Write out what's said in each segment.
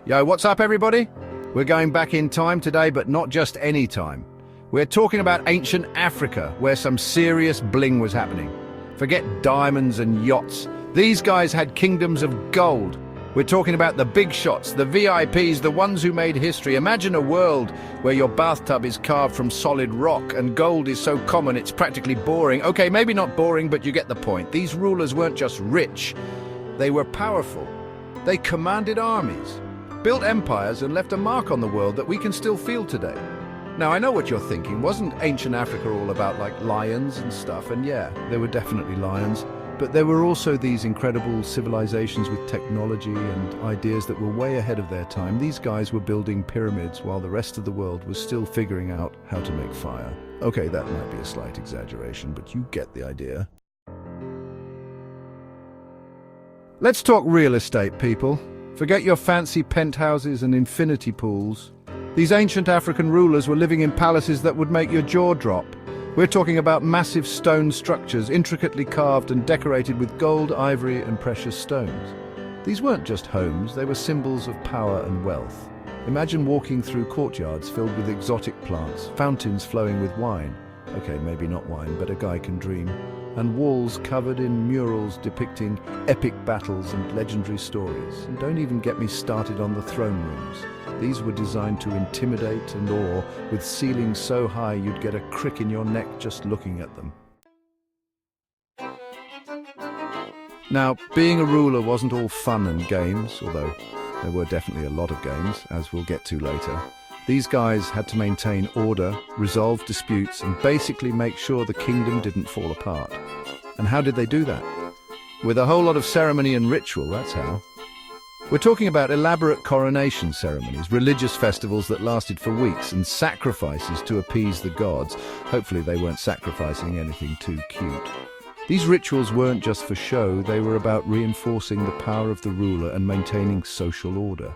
Yo, what's up, everybody? We're going back in time today, but not just any time. We're talking about ancient Africa, where some serious bling was happening. Forget diamonds and yachts. These guys had kingdoms of gold. We're talking about the big shots, the VIPs, the ones who made history. Imagine a world where your bathtub is carved from solid rock and gold is so common it's practically boring. Okay, maybe not boring, but you get the point. These rulers weren't just rich, they were powerful. They commanded armies, built empires, and left a mark on the world that we can still feel today. Now, I know what you're thinking. Wasn't ancient Africa all about, like, lions and stuff? And yeah, there were definitely lions. But there were also these incredible civilizations with technology and ideas that were way ahead of their time. These guys were building pyramids while the rest of the world was still figuring out how to make fire. Okay, that might be a slight exaggeration, but you get the idea. Let's talk real estate, people. Forget your fancy penthouses and infinity pools. These ancient African rulers were living in palaces that would make your jaw drop. We're talking about massive stone structures, intricately carved and decorated with gold, ivory, and precious stones. These weren't just homes, they were symbols of power and wealth. Imagine walking through courtyards filled with exotic plants, fountains flowing with wine. Okay, maybe not wine, but a guy can dream. And walls covered in murals depicting epic battles and legendary stories. And don't even get me started on the throne rooms. These were designed to intimidate and awe, with ceilings so high you'd get a crick in your neck just looking at them. Now, being a ruler wasn't all fun and games, although there were definitely a lot of games, as we'll get to later. These guys had to maintain order, resolve disputes, and basically make sure the kingdom didn't fall apart. And how did they do that? With a whole lot of ceremony and ritual, that's how. We're talking about elaborate coronation ceremonies, religious festivals that lasted for weeks, and sacrifices to appease the gods. Hopefully they weren't sacrificing anything too cute. These rituals weren't just for show, they were about reinforcing the power of the ruler and maintaining social order.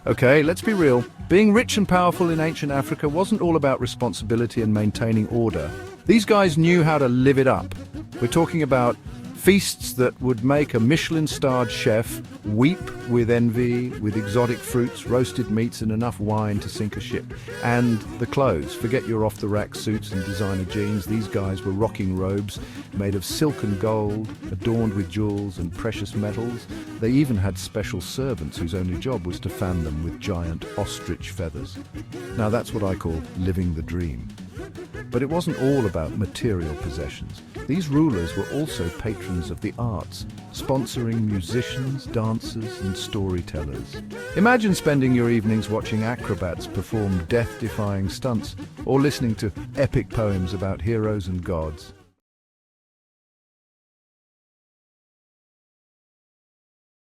Okay, let's be real. Being rich and powerful in ancient Africa wasn't all about responsibility and maintaining order. These guys knew how to live it up. We're talking about feasts that would make a Michelin-starred chef weep with envy, with exotic fruits, roasted meats, and enough wine to sink a ship. And the clothes. Forget your off-the-rack suits and designer jeans. These guys were rocking robes made of silk and gold, adorned with jewels and precious metals. They even had special servants whose only job was to fan them with giant ostrich feathers. Now that's what I call living the dream. But it wasn't all about material possessions. These rulers were also patrons of the arts, sponsoring musicians, dancers, and storytellers. Imagine spending your evenings watching acrobats perform death-defying stunts, or listening to epic poems about heroes and gods.